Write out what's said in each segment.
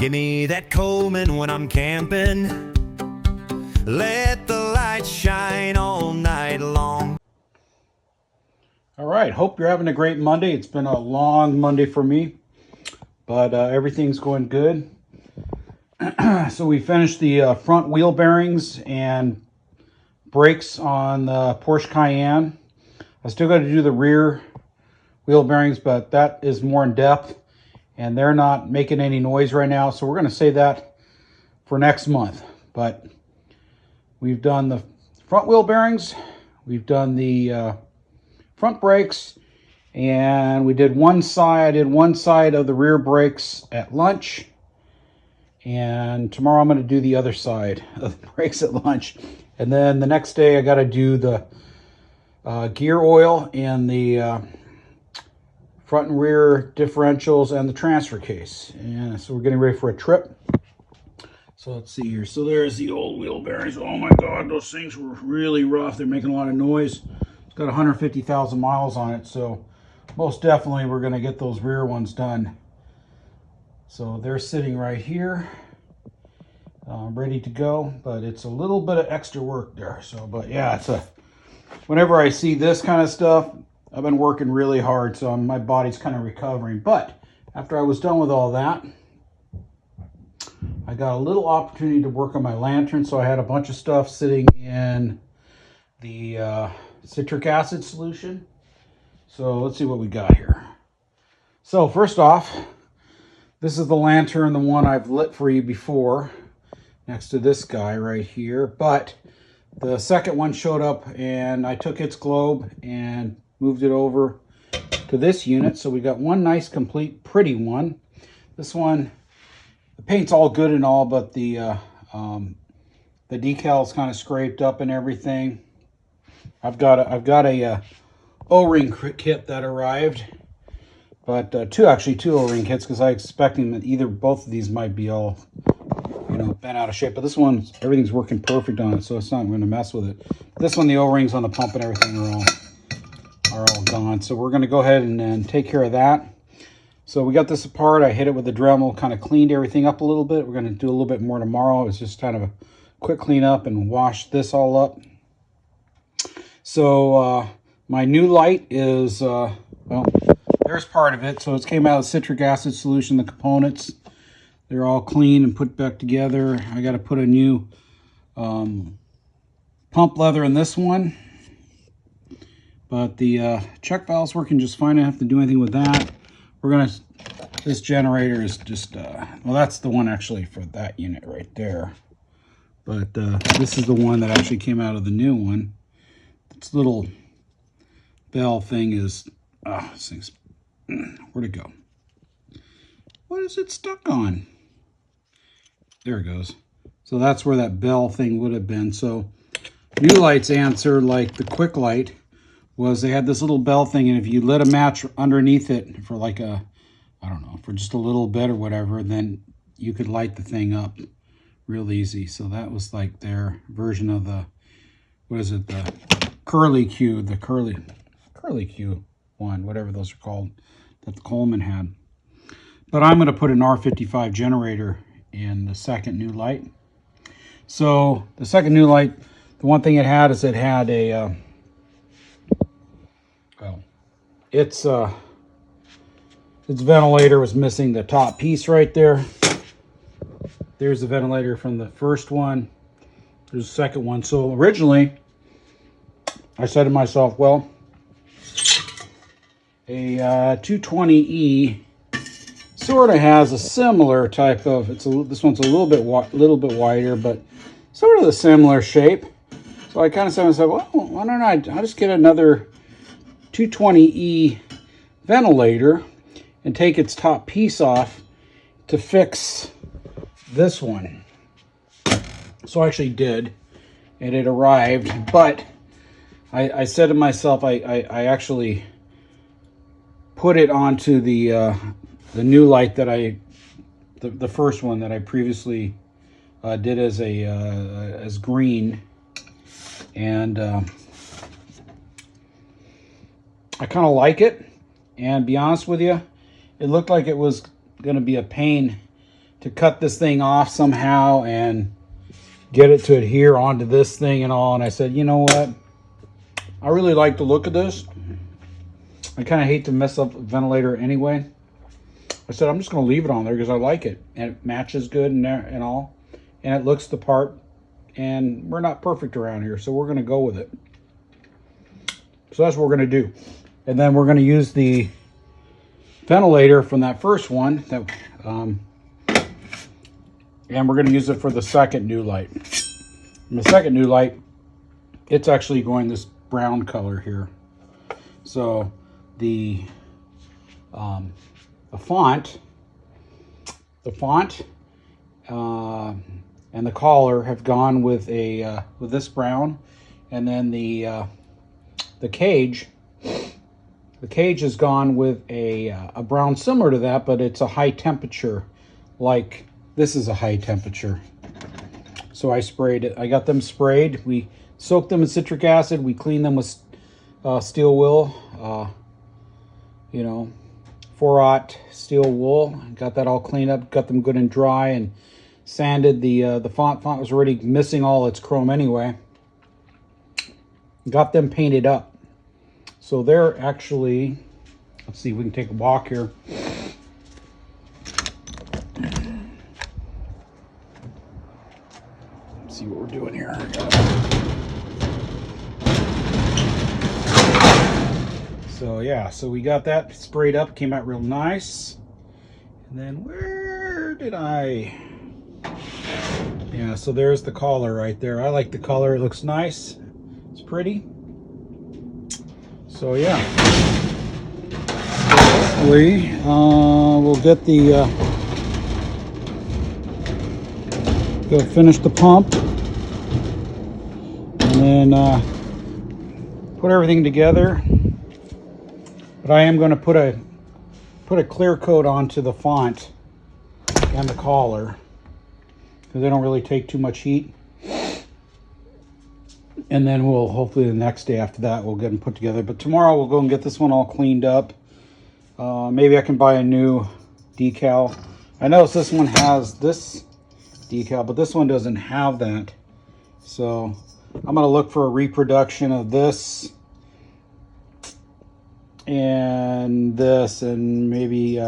Give me that Coleman when I'm camping. Let the light shine all night long. All right, hope you're having a great Monday. It's been a long Monday for me, but everything's going good. So we finished the front wheel bearings and brakes on the Porsche Cayenne. I still got to do the rear wheel bearings, but that is more in depth, and they're not making any noise right now, so we're going to save that for next month. But we've done the front wheel bearings, we've done the front brakes, and we did one side. I did one side of the rear brakes at lunch, and tomorrow I'm going to do the other side of the brakes at lunch. And then the next day I got to do the gear oil and the front and rear differentials and the transfer case. And so we're getting ready for a trip. So let's see here. So there's the old wheel bearings. Oh my God, those things were really rough. They're making a lot of noise. It's got 150,000 miles on it. So most definitely we're going to get those rear ones done. So they're sitting right here, ready to go, but it's a little bit of extra work there. So, but yeah, whenever I see this kind of stuff, I've been working really hard, so my body's kind of recovering. But after I was done with all that, I got a little opportunity to work on my lantern. So I had a bunch of stuff sitting in the citric acid solution. So let's see what we got here. So first off, this is the lantern, the one I've lit for you before, next to this guy right here. But the second one showed up, and I took its globe and moved it over to this unit. So we got one nice, complete, pretty one. This one, the paint's all good and all, but the decal's kind of scraped up and everything. I've got a O-ring kit that arrived. But two O-ring kits, because I expecting that both of these might be all, bent out of shape. But this one, everything's working perfect on it, so it's not going to mess with it. This one, the O-rings on the pump and everything are all gone. So we're going to go ahead and take care of that. So we got this apart. I hit it with the Dremel, kind of cleaned everything up a little bit. We're going to do a little bit more tomorrow. It's just kind of a quick cleanup and wash this all up. So my Nulite is, there's part of it. So it came out of citric acid solution, the components. They're all clean and put back together. I got to put a new pump leather in this one. But the check valve's working just fine. I don't have to do anything with that. This generator is just, well, that's the one actually for that unit right there. But this is the one that actually came out of the new one. This little bell thing is, this thing's, where'd it go? What is it stuck on? There it goes. So that's where that bell thing would have been. So Nulite's answer, like the quick light, was they had this little bell thing, and if you lit a match underneath it for like I don't know, for just a little bit or whatever, then you could light the thing up real easy. So that was like their version of the, what is it, the curly Q one, whatever those are called, that the Coleman had. But I'm going to put an R55 generator in the second Nulite. So the second Nulite, the one thing it had is it had a, its ventilator was missing the top piece right there. There's the ventilator from the first one. There's the second one. So originally, I said to myself, well, a 220E sort of has a similar type of, this one's a little bit wider, but sort of a similar shape. So I kind of said to myself, well, why don't I just get another 220E ventilator and take its top piece off to fix this one. So I actually did, and it arrived, but I said to myself, I actually put it onto the Nulite that the first one that I previously did as green, and I kind of like it. And be honest with you, it looked like it was going to be a pain to cut this thing off somehow and get it to adhere onto this thing and all. And I said, you know what? I really like the look of this. I kind of hate to mess up the ventilator anyway. I said, I'm just going to leave it on there because I like it. And it matches good and all. And it looks the part. And we're not perfect around here, so we're going to go with it. So that's what we're going to do. And then we're going to use the ventilator from that first one. And we're going to use it for the second Nulite. And the second Nulite, it's actually going this brown color here. So the font, and the collar have gone with with this brown, and then the cage. The cage has gone with a brown similar to that, but it's a high temperature. Like this is a high temperature. So I sprayed it. I got them sprayed. We soaked them in citric acid. We cleaned them with steel wool. 4/0 steel wool. Got that all cleaned up. Got them good and dry and sanded the font. Font was already missing all its chrome anyway. Got them painted up. So they're actually, let's see if we can take a walk here. Let's see what we're doing here. So yeah, so we got that sprayed up, came out real nice. And then where did I? Yeah, so there's the collar right there. I like the color, it looks nice. It's pretty. So yeah. Hopefully, we'll get go finish the pump. And then put everything together. But I am going to put a clear coat onto the font and the collar because they don't really take too much heat. And then we'll hopefully the next day after that we'll get them put together. But tomorrow we'll go and get this one all cleaned up. Maybe I can buy a new decal. I notice this one has this decal, but this one doesn't have that. So I'm going to look for a reproduction of this and this, and maybe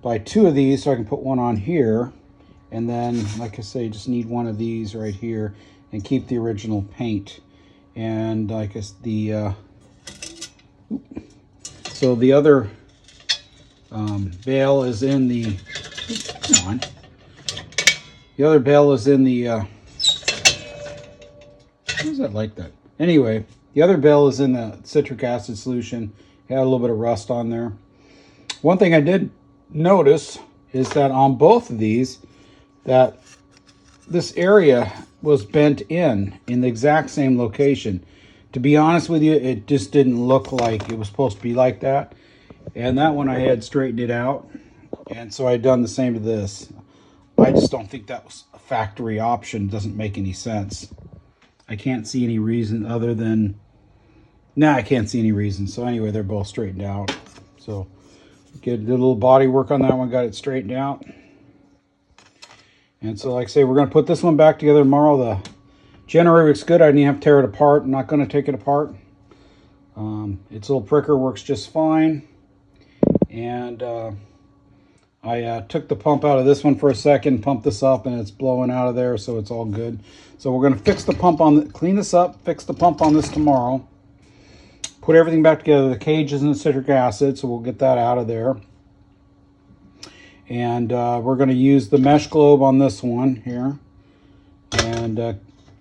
buy 2 of these so I can put one on here, and then like I say, just need one of these right here and keep the original paint. And like so the other bale is in the come on, the other bale is in the why is that like that? Anyway, the other bale is in the citric acid solution. Had a little bit of rust on there. One thing I did notice is that on both of these, that this area was bent in the exact same location. To be honest with you, it just didn't look like it was supposed to be like that. And that one I had straightened it out. And so I had done the same to this. I just don't think that was a factory option. It doesn't make any sense. I can't see any reason other than I can't see any reason. So anyway, they're both straightened out. So did a little body work on that one, got it straightened out. And so like I say, we're going to put this one back together tomorrow. The generator looks good. I didn't have to tear it apart. I'm not going to take it apart. Its little pricker works just fine. And I took the pump out of this one for a second, pumped this up, and it's blowing out of there, so it's all good. So we're going to fix the pump on, clean this up, fix the pump on this tomorrow. Put everything back together. The cage is in citric acid, so we'll get that out of there. And we're going to use the mesh globe on this one here. And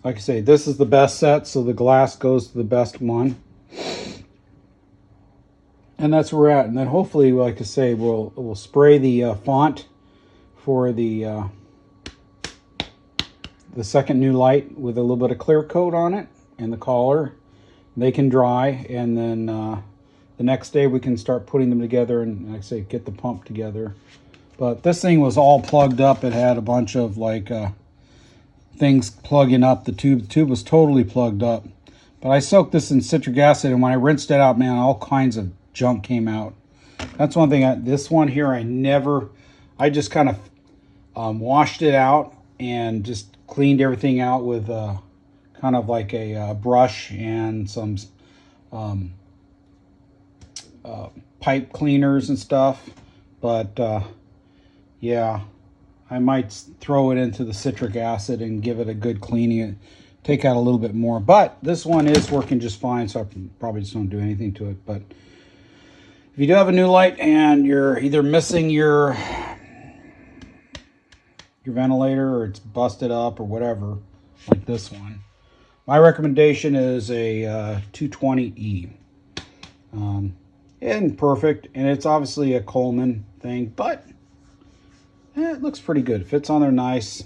like I say, this is the best set, so the glass goes to the best one. And that's where we're at. And then hopefully, like I say, we'll spray the font for the second Nulite with a little bit of clear coat on it and the collar. They can dry, and then the next day we can start putting them together and, like I say, get the pump together. But this thing was all plugged up. It had a bunch of like things plugging up the tube. The tube was totally plugged up. But I soaked this in citric acid, and when I rinsed it out, man, all kinds of junk came out. That's one thing. This one here, I just kind of washed it out and just cleaned everything out with kind of like a brush and some pipe cleaners and stuff. But yeah, I might throw it into the citric acid and give it a good cleaning, take out a little bit more. But this one is working just fine, so I probably just don't do anything to it. But if you do have a Nulite and you're either missing your ventilator or it's busted up or whatever, like this one, my recommendation is a 220E. Isn't perfect, and it's obviously a Coleman thing, but it looks pretty good. It fits on there nice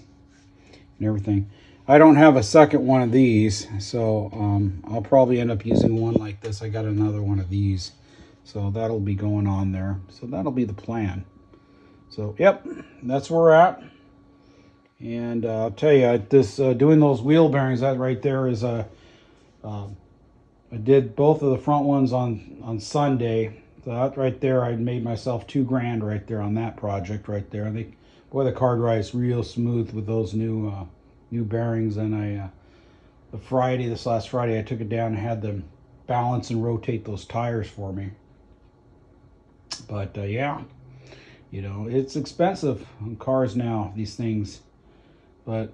and everything. I don't have a second one of these, so I'll probably end up using one like this. I got another one of these, so that'll be going on there. So that'll be the plan. So yep, that's where we're at. And I'll tell you, this doing those wheel bearings, that right there is a I did both of the front ones on Sunday. So that right there, I made myself $2,000 right there on that project right there. I think, boy, the card ride's real smooth with those new bearings. And this last Friday, I took it down and had them balance and rotate those tires for me. But yeah, you know, it's expensive on cars now, these things. But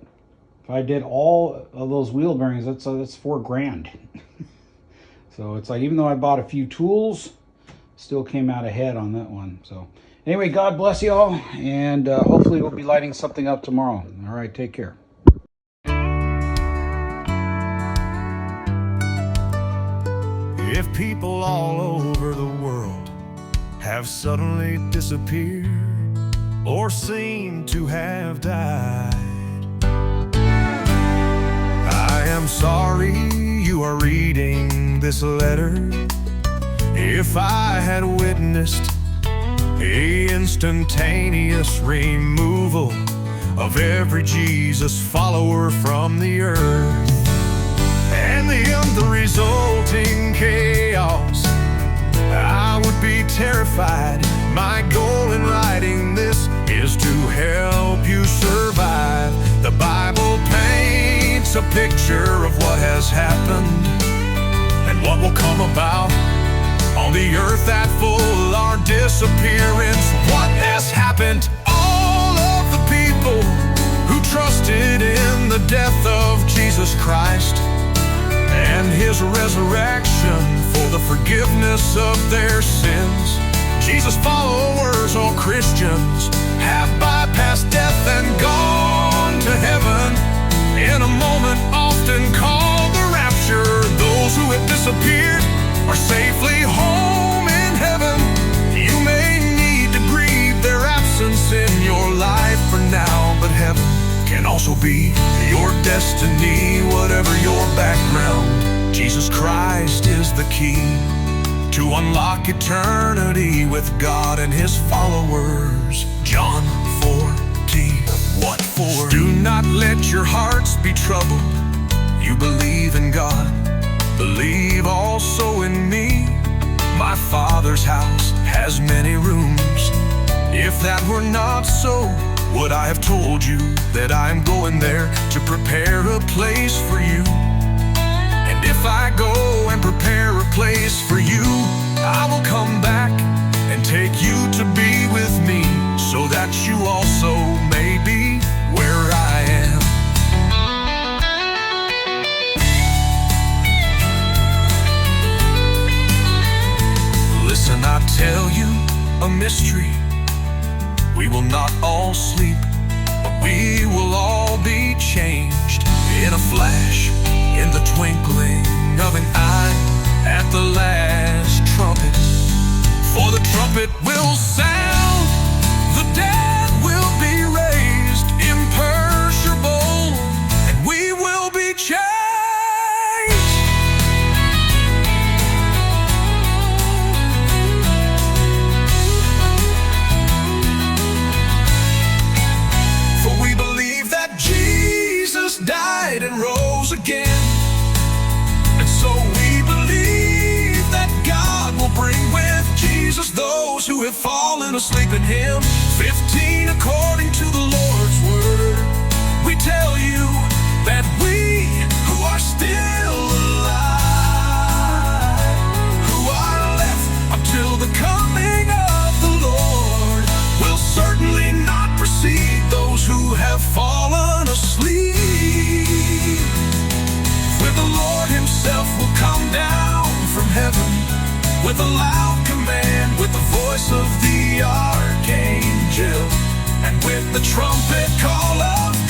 if I did all of those wheel bearings, that's $4,000. So it's like, even though I bought a few tools, still came out ahead on that one. So anyway, God bless you all, and hopefully we'll be lighting something up tomorrow. All right, take care. If people all over the world have suddenly disappeared or seem to have died, I am sorry you are reading this letter. If I had witnessed a instantaneous removal of every Jesus follower from the earth, and the resulting chaos, I would be terrified. My goal in writing this is to help you survive. The Bible paints a picture of what has happened and what will come about on the earth that full our disappearance. What has happened? All of the people who trusted in the death of Jesus Christ and his resurrection for the forgiveness of their sins. Jesus followers, all Christians, have bypassed death and gone to heaven in a moment often called the rapture. Those who have disappeared are safely home in heaven. You may need to grieve their absence in your life for now, but heaven can also be your destiny, whatever your background. Jesus Christ is the key to unlock eternity with God and his followers. John 14, what for? Do not let your hearts be troubled. You believe in God, believe also in me. My Father's house has many rooms. If that were not so, would I have told you that I am going there to prepare a place for you? And if I go and prepare a place for you, I will come back and take you to be with me, so that you also may be where I am. Listen, I tell you a mystery. We will not all sleep, but we will all be changed in a flash, in the twinkling of an eye, at the last trumpet. For the trumpet will sound, the dead will be raised imperishable, and we will be changed. For we believe that Jesus died and rose again, and so we believe that God will bring with Jesus those who have fallen asleep in him. 15 according to the Lord's with a loud command, with the voice of the archangel, and with the trumpet call of